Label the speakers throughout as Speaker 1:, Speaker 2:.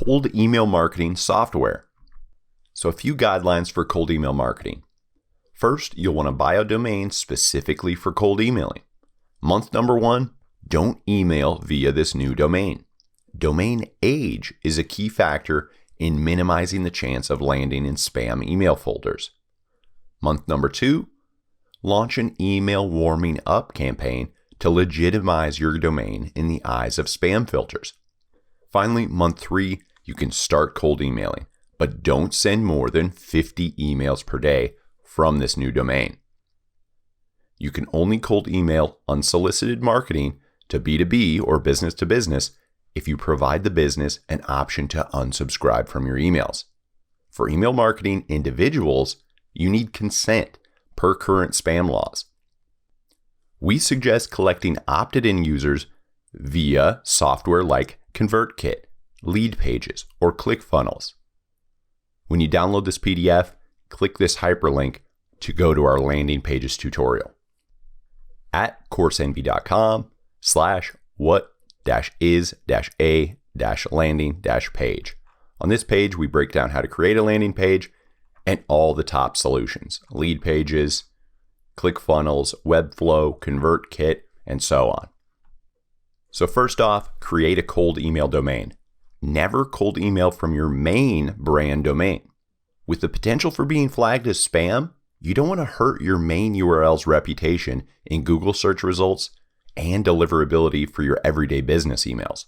Speaker 1: cold email marketing software. So a few guidelines for cold email marketing. First, you'll want to buy a domain specifically for cold emailing. Month number 1, don't email via this new domain. Domain age is a key factor in minimizing the chance of landing in spam email folders. Month number 2, launch an email warming up campaign to legitimize your domain in the eyes of spam filters. Finally, month 3, you can start cold emailing, but don't send more than 50 emails per day from this new domain. You can only cold email unsolicited marketing to B2B or business to business if you provide the business an option to unsubscribe from your emails. For email marketing individuals, you need consent per current spam laws. We suggest collecting opted-in users via software like ConvertKit, Lead Pages, or ClickFunnels. When you download this PDF, click this hyperlink to go to our landing pages tutorial. At coursenvy.com/what-is-a-landing-page. On this page, we break down how to create a landing page and all the top solutions: Lead Pages, ClickFunnels, Webflow, ConvertKit, and so on. So first off, create a cold email domain. Never cold email from your main brand domain. With the potential for being flagged as spam, you don't want to hurt your main URL's reputation in Google search results and deliverability for your everyday business emails.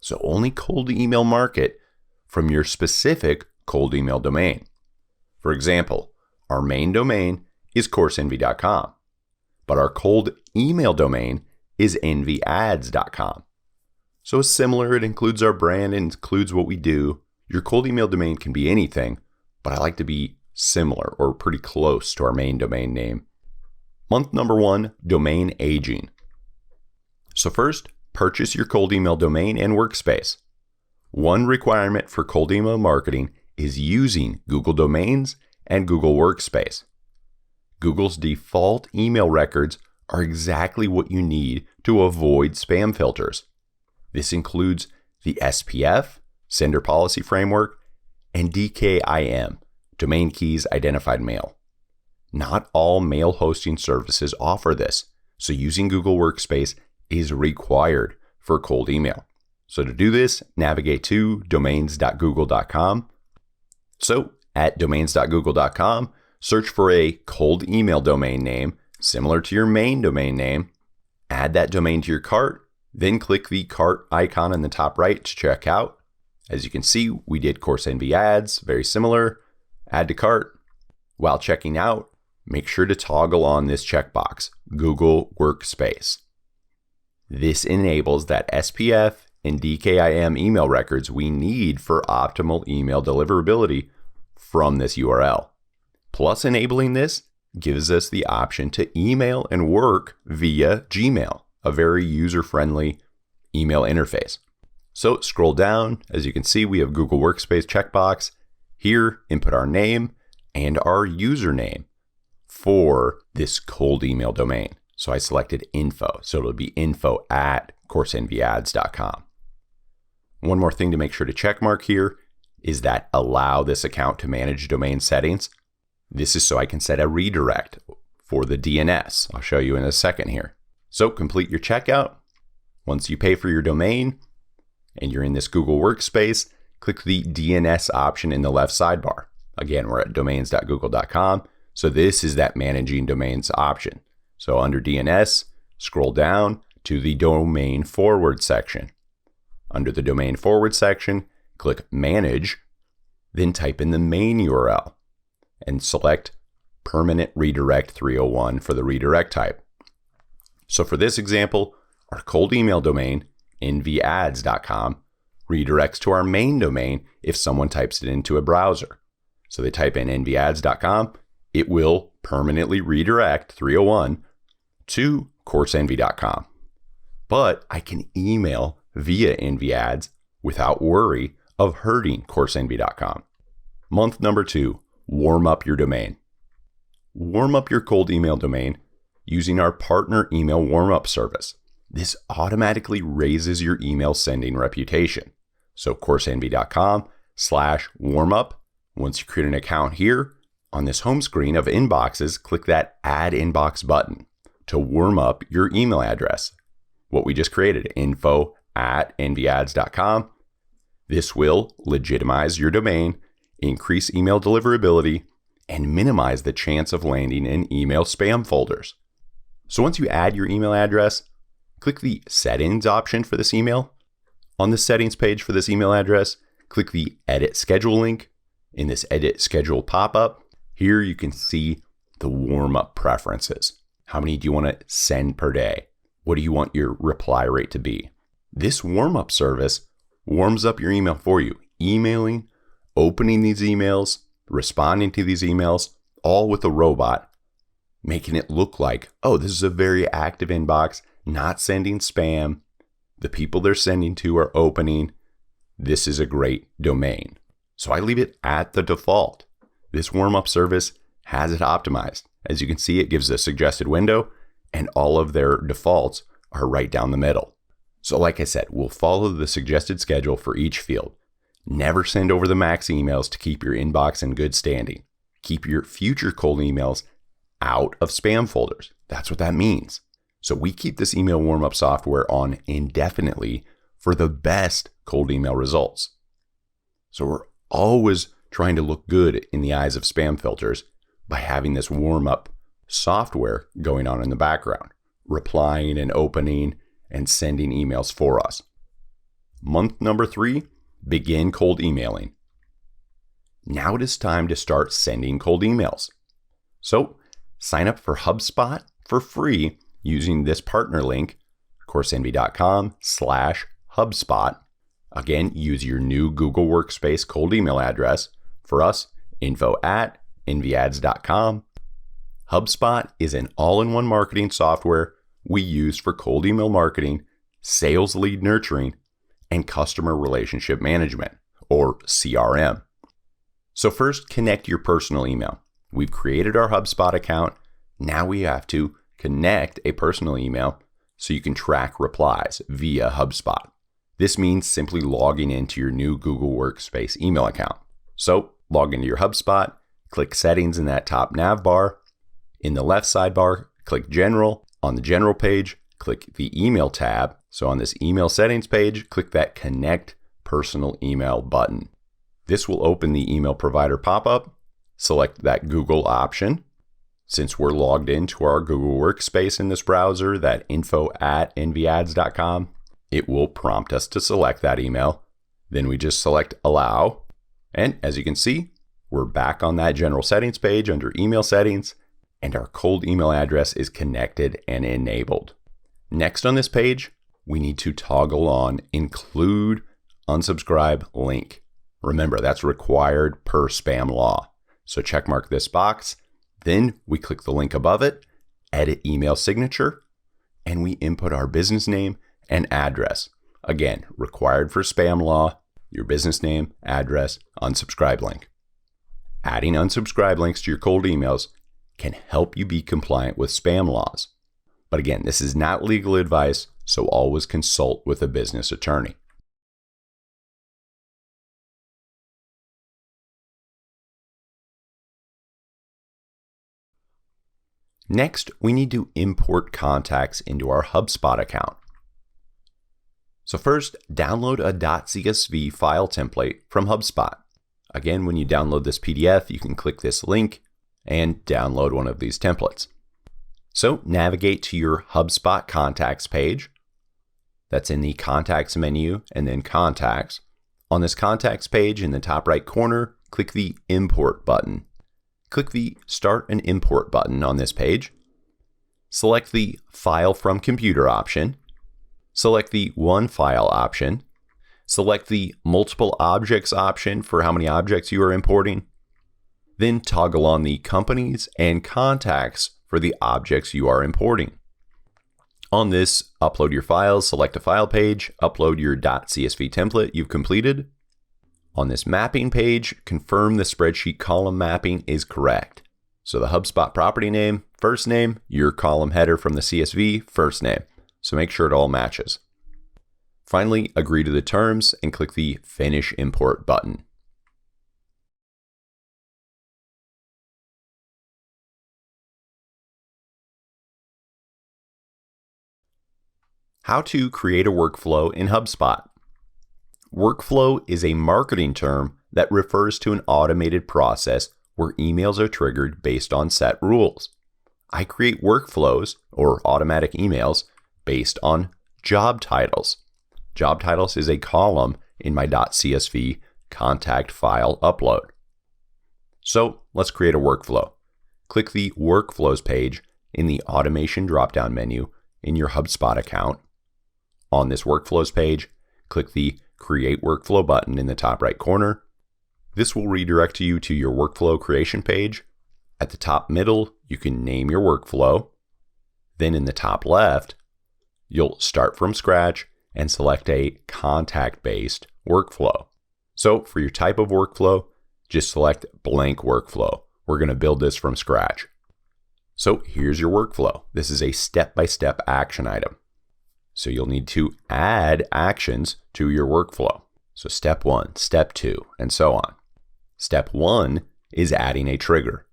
Speaker 1: So only cold email market from your specific cold email domain. For example, our main domain is Coursenvy.com, but our cold email domain is envyads.com. So it's similar, it includes our brand and includes what we do. Your cold email domain can be anything, but I like to be similar or pretty close to our main domain name. Month number 1, domain aging. So first, purchase your cold email domain and workspace. One requirement for cold email marketing is using Google Domains and Google Workspace. Google's default email records are exactly what you need to avoid spam filters. This includes the SPF, Sender Policy Framework, and DKIM, Domain Keys Identified Mail. Not all mail hosting services offer this, so using Google Workspace is required for cold email. So to do this, navigate to domains.google.com. So at domains.google.com, search for a cold email domain name similar to your main domain name, add that domain to your cart, then click the cart icon in the top right to check out. As you can see, we did Coursenvy ads, very similar. Add to cart. While checking out, make sure to toggle on this checkbox, Google Workspace. This enables that SPF and DKIM email records we need for optimal email deliverability from this URL. Plus, enabling this gives us the option to email and work via Gmail, a very user-friendly email interface. So scroll down. As you can see, we have Google Workspace checkbox. Here, input our name and our username for this cold email domain. So I selected info. So it'll be info@coursenvyads.com. One more thing to make sure to check mark here is that allow this account to manage domain settings. This is so I can set a redirect for the DNS. I'll show you in a second here. So complete your checkout. Once you pay for your domain and you're in this Google Workspace, click the DNS option in the left sidebar. Again, we're at domains.google.com. So this is that managing domains option. So under DNS, scroll down to the domain forward section. Under the domain forward section, click manage, then type in the main URL and select permanent redirect 301 for the redirect type. So for this example, our cold email domain, envyads.com, redirects to our main domain if someone types it into a browser. So they type in envyads.com, it will permanently redirect 301 to coursenvy.com. But I can email via envyads without worry of hurting coursenvy.com. Month number 2, warm up your domain. Warm up your cold email domain using our partner email warm-up service. This automatically raises your email sending reputation. So coursenvy.com/warmup. Once you create an account here, on this home screen of inboxes, click that Add Inbox button to warm up your email address. What we just created, info@envyads.com. This will legitimize your domain, increase email deliverability, and minimize the chance of landing in email spam folders. So once you add your email address, click the Settings option for this email. On the settings page for this email address, click the Edit Schedule link. In this Edit Schedule pop-up, here you can see the warm-up preferences. How many do you want to send per day? What do you want your reply rate to be? This warm-up service warms up your email for you, emailing, opening these emails, responding to these emails, all with a robot, making it look like, oh, this is a very active inbox, not sending spam. The people they're sending to are opening. This is a great domain. So I leave it at the default. This warm-up service has it optimized. As you can see, it gives a suggested window, and all of their defaults are right down the middle. So like I said, we'll follow the suggested schedule for each field. Never send over the max emails to keep your inbox in good standing. Keep your future cold emails out of spam folders. That's what that means. So we keep this email warm-up software on indefinitely for the best cold email results. So we're always trying to look good in the eyes of spam filters by having this warm-up software going on in the background, replying and opening and sending emails for us. Month number 3, begin cold emailing. Now it is time to start sending cold emails. So sign up for HubSpot for free using this partner link, coursenvy.com/HubSpot. Again, use your new Google Workspace cold email address. For us, info@envyads.com. HubSpot is an all-in-one marketing software we use for cold email marketing, sales lead nurturing, and customer relationship management, or CRM. So first, connect your personal email. We've created our HubSpot account. Now we have to connect a personal email so you can track replies via HubSpot. This means simply logging into your new Google Workspace email account. So log into your HubSpot, click Settings in that top nav bar. In the left sidebar, click General. On the General page, click the Email tab. So on this Email Settings page, click that Connect Personal Email button. This will open the email provider pop-up. Select that Google option. Since we're logged into our Google Workspace in this browser, that info@envyads.com, it will prompt us to select that email. Then we just select Allow. And as you can see, we're back on that general settings page under email settings, and our cold email address is connected and enabled. Next on this page, we need to toggle on Include Unsubscribe Link. Remember, that's required per spam law. So checkmark this box. Then we click the link above it, edit email signature, and we input our business name and address. Again, required for spam law, your business name, address, unsubscribe link. Adding unsubscribe links to your cold emails can help you be compliant with spam laws. But again, this is not legal advice, so always consult with a business attorney. Next, we need to import contacts into our HubSpot account. So first, download a .csv file template from HubSpot. Again, when you download this PDF, you can click this link and download one of these templates. So navigate to your HubSpot contacts page. That's in the contacts menu and then contacts. On this contacts page in the top right corner, click the import button. Click the Start an Import button on this page. Select the File from Computer option. Select the One File option. Select the Multiple Objects option for how many objects you are importing. Then toggle on the Companies and Contacts for the objects you are importing. On this Upload Your Files, select a file page, upload your .csv template you've completed. On this mapping page, confirm the spreadsheet column mapping is correct. So the HubSpot property name, first name, your column header from the CSV, first name. So make sure it all matches. Finally, agree to the terms and click the Finish Import button. How to create a workflow in HubSpot. Workflow is a marketing term that refers to an automated process where emails are triggered based on set rules. I create workflows or automatic emails based on job titles. Job titles is a column in my .csv contact file upload. So let's create a workflow. Click the Workflows page in the Automation drop-down menu in your HubSpot account. On this Workflows page, click the Create Workflow button in the top right corner. This will redirect you to your workflow creation page. At the top middle, you can name your workflow. Then in the top left, you'll start from scratch and select a contact-based workflow. So for your type of workflow, just select blank workflow. We're going to build this from scratch. So here's your workflow. This is a step-by-step action item. So you'll need to add actions to your workflow. So step 1, step 2, and so on. Step 1 is adding a trigger.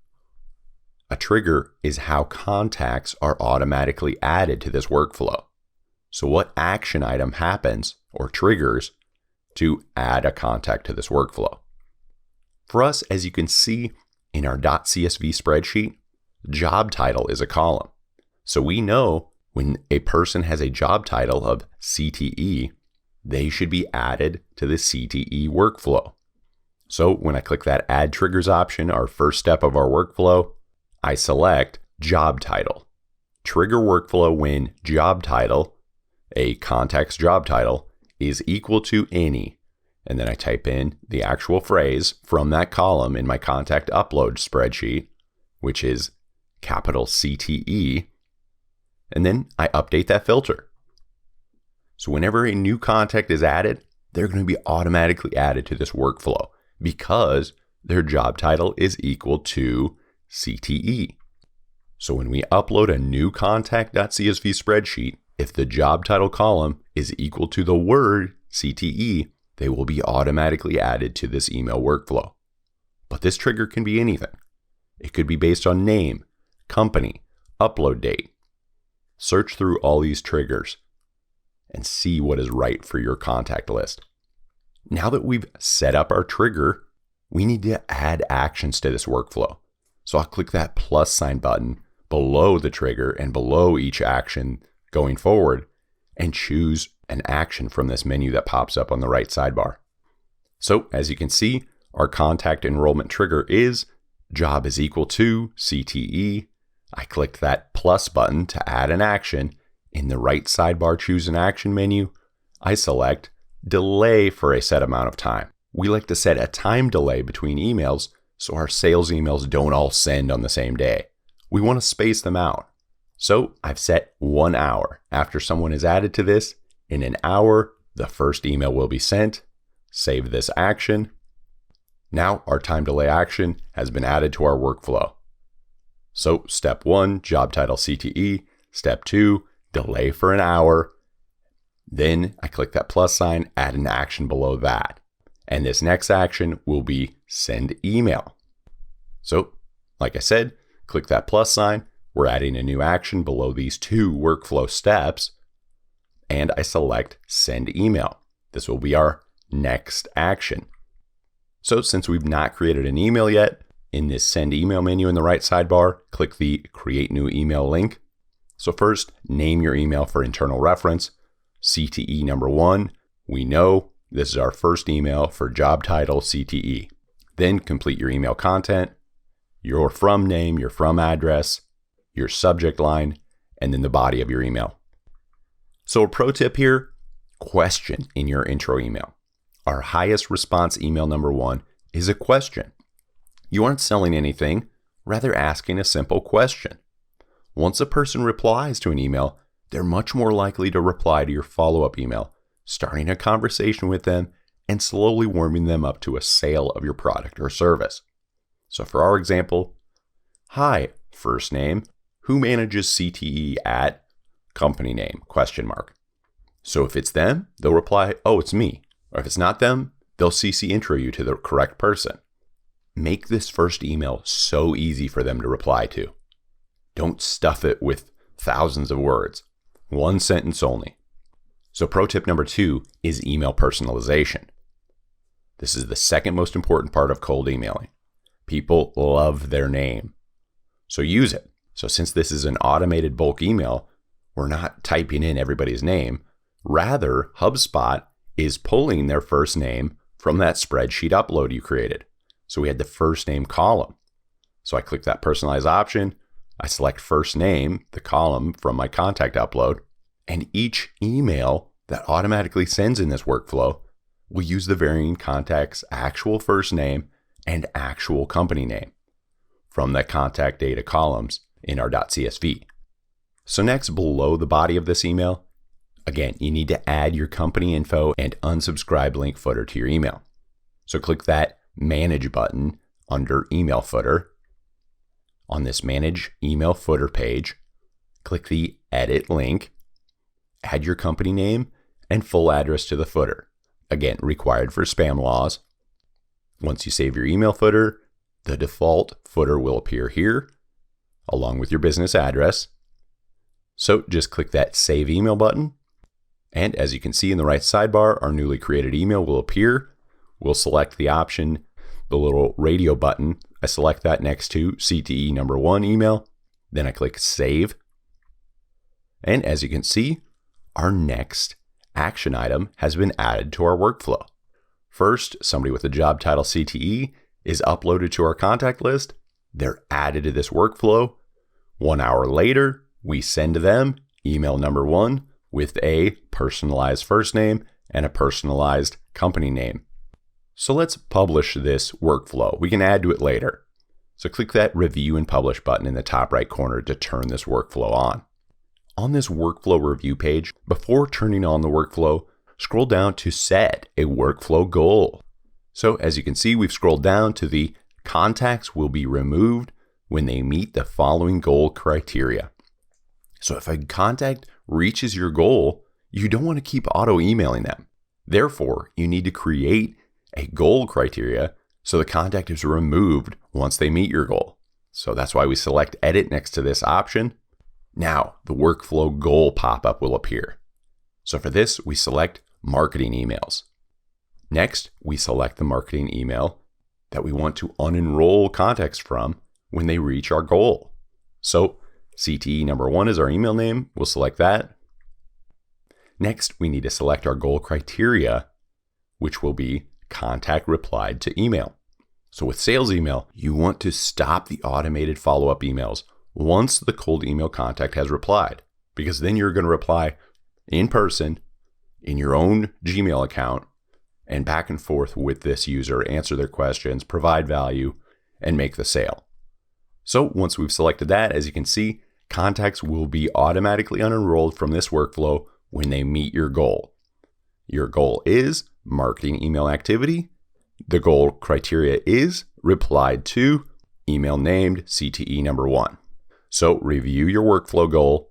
Speaker 1: A trigger is how contacts are automatically added to this workflow. So what action item happens or triggers to add a contact to this workflow? For us, as you can see in our .csv spreadsheet, job title is a column. So we know when a person has a job title of CTE, they should be added to the CTE workflow. So when I click that Add Triggers option, our first step of our workflow, I select job title. Trigger workflow when job title, a contact's job title, is equal to any. And then I type in the actual phrase from that column in my contact upload spreadsheet, which is capital CTE. And then I update that filter. So whenever a new contact is added, they're going to be automatically added to this workflow because their job title is equal to CTE. So when we upload a new contact.csv spreadsheet, if the job title column is equal to the word CTE, they will be automatically added to this email workflow. But this trigger can be anything. It could be based on name, company, upload date. Search through all these triggers and see what is right for your contact list. Now that we've set up our trigger, we need to add actions to this workflow. So I'll click that plus sign button below the trigger and below each action going forward and choose an action from this menu that pops up on the right sidebar. So as you can see, our contact enrollment trigger is job is equal to CTE. I clicked that plus button to add an action. In the right sidebar, choose an action menu. I select delay for a set amount of time. We like to set a time delay between emails so our sales emails don't all send on the same day. We want to space them out. So I've set 1 hour. After someone is added to this, in an hour, the first email will be sent. Save this action. Now our time delay action has been added to our workflow. So step 1, job title CTE. Step 2, delay for an hour. Then I click that plus sign, add an action below that. And this next action will be send email. So like I said, click that plus sign. We're adding a new action below these 2 workflow steps. And I select send email. This will be our next action. So since we've not created an email yet, in this send email menu in the right sidebar, click the create new email link. So first, name your email for internal reference. CTE number 1, we know this is our first email for job title CTE. Then complete your email content, your from name, your from address, your subject line, and then the body of your email. So a pro tip here, question in your intro email. Our highest response email number 1 is a question. You aren't selling anything, rather asking a simple question. Once a person replies to an email, they're much more likely to reply to your follow-up email, starting a conversation with them and slowly warming them up to a sale of your product or service. So for our example, hi, first name, who manages CTE at company name, ? So if it's them, they'll reply, "Oh, it's me." Or if it's not them, they'll CC intro you to the correct person. Make this first email so easy for them to reply to. Don't stuff it with thousands of words. One sentence only. So pro tip number 2 is email personalization. This is the second most important part of cold emailing. People love their name. So use it. So since this is an automated bulk email, we're not typing in everybody's name. Rather, HubSpot is pulling their first name from that spreadsheet upload you created. So we had the first name column. So I click that personalize option. I select first name, the column from my contact upload, and each email that automatically sends in this workflow will use the varying contact's actual first name and actual company name from the contact data columns in our .csv. So next, below the body of this email, again, you need to add your company info and unsubscribe link footer to your email. So click that Manage button under Email Footer. On this Manage Email Footer page, click the Edit link, add your company name and full address to the footer. Again, required for spam laws. Once you save your email footer, the default footer will appear here, along with your business address. So just click that Save Email button. And as you can see in the right sidebar, our newly created email will appear. We'll select the option, the little radio button. I select that next to CTE number 1 email. Then I click Save. And as you can see, our next action item has been added to our workflow. First, somebody with the job title CTE is uploaded to our contact list. They're added to this workflow. 1 hour later, we send them email number 1 with a personalized first name and a personalized company name. So let's publish this workflow. We can add to it later. So click that Review and Publish button in the top right corner to turn this workflow on. On this workflow review page, before turning on the workflow, scroll down to set a workflow goal. So as you can see, we've scrolled down to the contacts will be removed when they meet the following goal criteria. So if a contact reaches your goal, you don't want to keep auto emailing them. Therefore, you need to create a goal criteria so the contact is removed once they meet your goal. So that's why we select Edit next to this option. Now, the workflow goal pop-up will appear. So for this, we select Marketing Emails. Next, we select the marketing email that we want to unenroll contacts from when they reach our goal. So CTE number 1 is our email name. We'll select that. Next, we need to select our goal criteria, which will be contact replied to email. So with sales email, you want to stop the automated follow-up emails once the cold email contact has replied, because then you're going to reply in person in your own Gmail account and back and forth with this user, answer their questions, provide value, and make the sale. So once we've selected that, as you can see, contacts will be automatically unenrolled from this workflow when they meet your goal. Your goal is marketing email activity. The goal criteria is replied to email named CTE number 1. So review your workflow goal.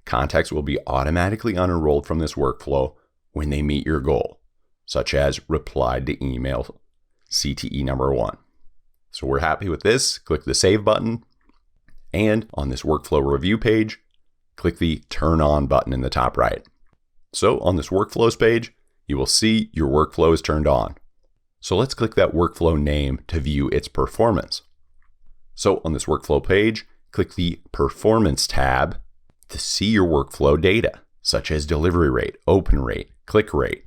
Speaker 1: Contacts will be automatically unenrolled from this workflow when they meet your goal, such as replied to email CTE number 1. So we're happy with this. Click the Save button. And on this workflow review page, click the Turn On button in the top right. So on this workflows page, you will see your workflow is turned on. So let's click that workflow name to view its performance. So on this workflow page, click the Performance tab to see your workflow data, such as delivery rate, open rate, click rate.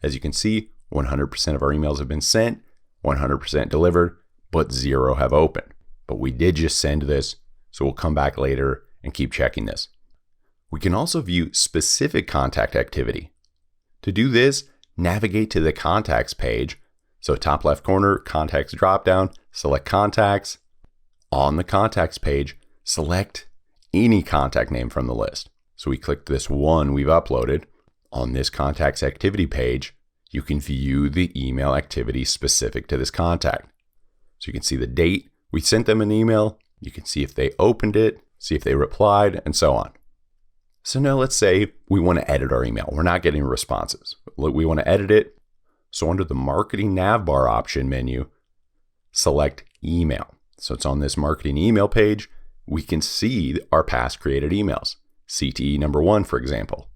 Speaker 1: As you can see, 100% of our emails have been sent, 100% delivered, but 0 have opened. But we did just send this, so we'll come back later and keep checking this. We can also view specific contact activity. To do this, navigate to the Contacts page. So top left corner, Contacts dropdown, select Contacts. On the Contacts page, select any contact name from the list. So we click this one we've uploaded. On this Contacts activity page, you can view the email activity specific to this contact. So you can see the date we sent them an email. You can see if they opened it, see if they replied, and so on. So now let's say we want to edit our email. We're not getting responses. We want to edit it. So under the marketing navbar option menu, select email. So it's on this marketing email page. We can see our past created emails. CTE number 1, for example.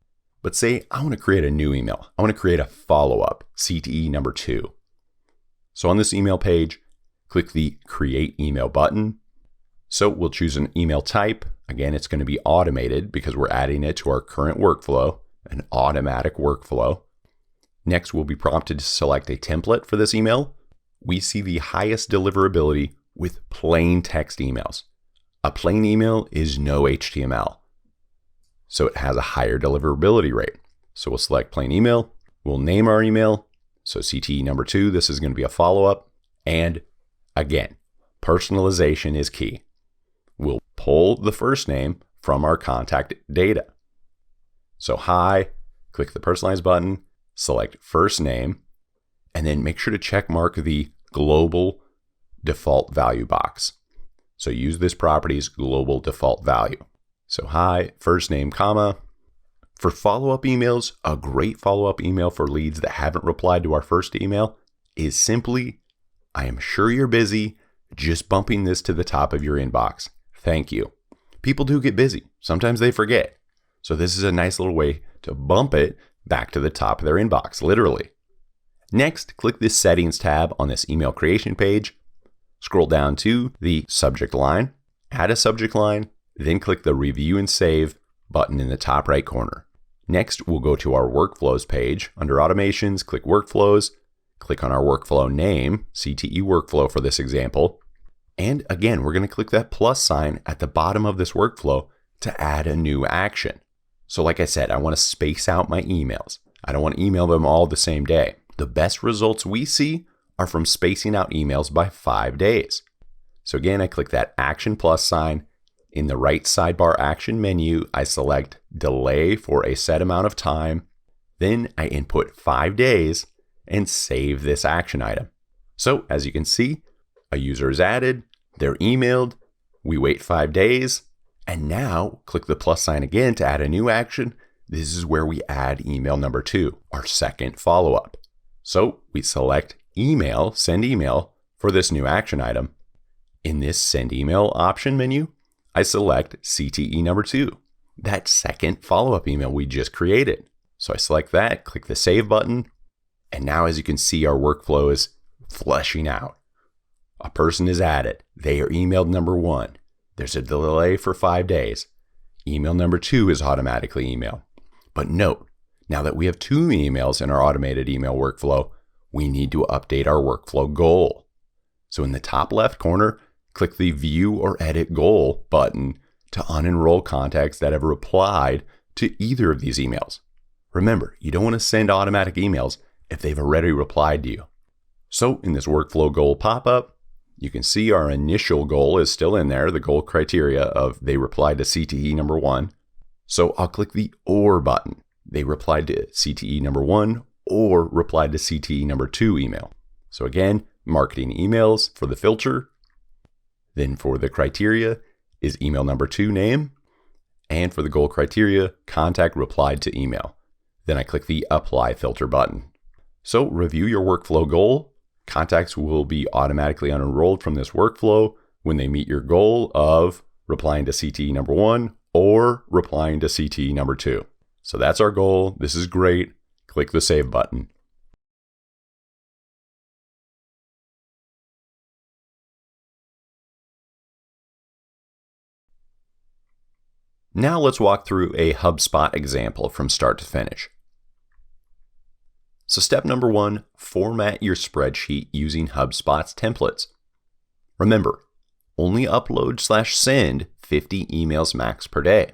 Speaker 1: But say I want to create a new email. I want to create a follow-up, CTE number 2. So on this email page, click the Create Email button. So we'll choose an email type. Again, it's going to be automated because we're adding it to our current workflow, an automatic workflow. Next, we'll be prompted to select a template for this email. We see the highest deliverability with plain text emails. A plain email is no HTML, so it has a higher deliverability rate. So we'll select plain email. We'll name our email. So CTE number 2, this is going to be a follow-up. And again, personalization is key. We'll pull the first name from our contact data. So hi, click the personalize button, select first name, and then make sure to check mark the global default value box. So use this property's global default value. So hi, first name, comma. For follow-up emails, a great follow-up email for leads that haven't replied to our first email is simply, I am sure you're busy, just bumping this to the top of your inbox. Thank you. People do get busy. Sometimes they forget. So this is a nice little way to bump it back to the top of their inbox, literally. Next, click this settings tab on this email creation page. Scroll down to the subject line, add a subject line, then click the Review and Save button in the top right corner. Next, we'll go to our Workflows page. Under Automations, click Workflows, click on our workflow name, CTE Workflow for this example. And again, we're going to click that plus sign at the bottom of this workflow to add a new action. So like I said, I want to space out my emails. I don't want to email them all the same day. The best results we see are from spacing out emails by 5 days. So again, I click that action plus sign. In the right sidebar action menu, I select delay for a set amount of time. Then I input 5 days and save this action item. So as you can see, a user is added, they're emailed, we wait 5 days, and now click the plus sign again to add a new action. This is where we add email number 2, our second follow-up. So we select email, send email for this new action item. In this send email option menu, I select CTE number 2, that second follow-up email we just created. So I select that, click the save button, and now as you can see, our workflow is fleshing out. A person is added. They are emailed number 1. There's a delay for 5 days. Email number 2 is automatically emailed. But note, now that we have 2 emails in our automated email workflow, we need to update our workflow goal. So in the top left corner, click the View or Edit Goal button to unenroll contacts that have replied to either of these emails. Remember, you don't want to send automatic emails if they've already replied to you. So in this workflow goal pop-up, you can see our initial goal is still in there, the goal criteria of they replied to CTE number 1. So I'll click the OR button. They replied to CTE number 1 or replied to CTE number 2 email. So again, marketing emails for the filter. Then for the criteria is email number 2 name. And for the goal criteria, contact replied to email. Then I click the Apply Filter button. So review your workflow goal. Contacts will be automatically unenrolled from this workflow when they meet your goal of replying to CTE number 1 or replying to CTE number 2. So that's our goal. This is great. Click the Save button. Now let's walk through a HubSpot example from start to finish. So step number 1, format your spreadsheet using HubSpot's templates. Remember, only upload/send 50 emails max per day.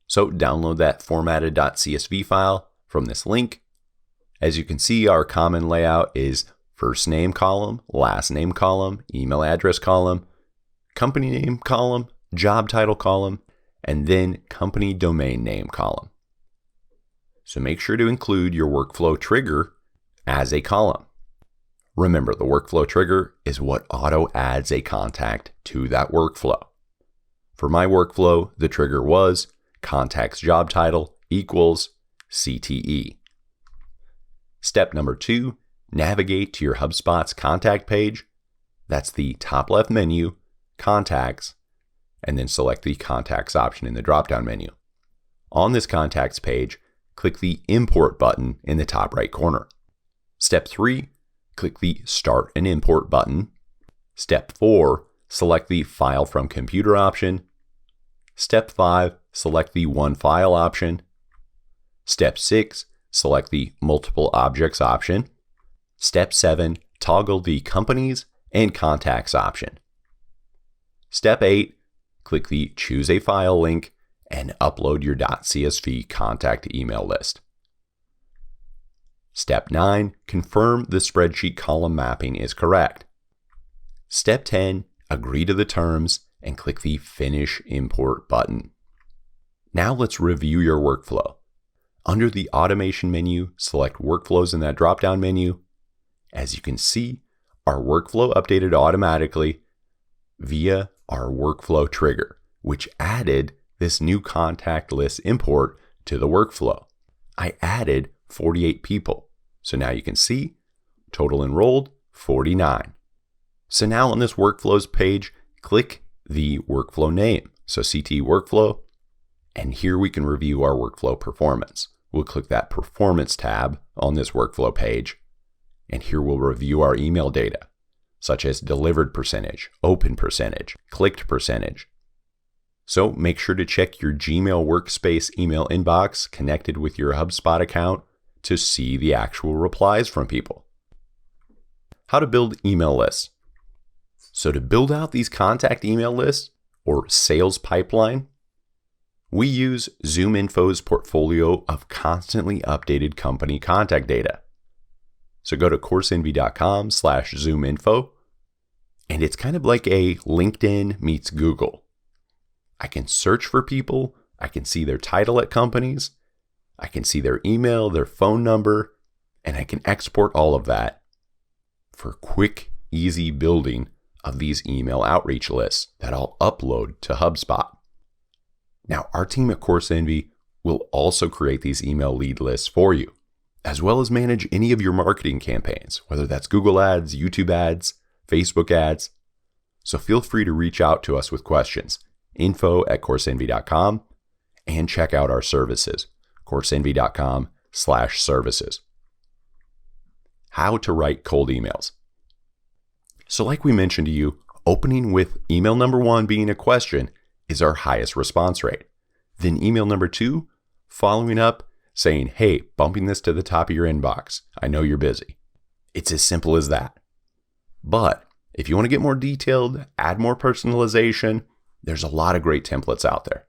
Speaker 1: So download that formatted .csv file from this link. As you can see, our common layout is first name column, last name column, email address column, company name column, job title column, and then company domain name column. So make sure to include your workflow trigger as a column. Remember, the workflow trigger is what auto adds a contact to that workflow. For my workflow, the trigger was contact's job title equals CTE. Step number 2, navigate to your HubSpot's contact page. That's the top left menu, contacts, and then select the contacts option in the drop-down menu. On this contacts page, click the import button in the top right corner. Step 3, click the start and import button. Step 4, select the file from computer option. Step 5, select the one file option. Step 6, select the multiple objects option. Step 7, toggle the companies and contacts option. Step 8, click the choose a file link and upload your .csv contact email list. Step 9, confirm the spreadsheet column mapping is correct. Step 10, agree to the terms and click the Finish Import button. Now let's review your workflow. Under the Automation menu, select Workflows in that drop-down menu. As you can see, our workflow updated automatically via our workflow trigger, which added this new contact list import to the workflow. I added 48 people. So now you can see total enrolled 49. So now on this workflows page, click the workflow name. So CT workflow. And here we can review our workflow performance. We'll click that performance tab on this workflow page. And here we'll review our email data, such as delivered percentage, open percentage, clicked percentage. So make sure to check your Gmail workspace email inbox connected with your HubSpot account to see the actual replies from people. How to build email lists. So to build out these contact email lists or sales pipeline, we use ZoomInfo's portfolio of constantly updated company contact data. So go to Coursenvy.com/ZoomInfo, and it's kind of like a LinkedIn meets Google. I can search for people, I can see their title at companies, I can see their email, their phone number, and I can export all of that for quick, easy building of these email outreach lists that I'll upload to HubSpot. Now, our team at Coursenvy will also create these email lead lists for you, as well as manage any of your marketing campaigns, whether that's Google ads, YouTube ads, Facebook ads. So feel free to reach out to us with questions, info@coursenvy.com, and check out our services, coursenvy.com/services. How to write cold emails. So like we mentioned to you, opening with email number 1 being a question is our highest response rate. Then email number 2, following up, saying, hey, bumping this to the top of your inbox. I know you're busy. It's as simple as that. But if you want to get more detailed, add more personalization, there's a lot of great templates out there.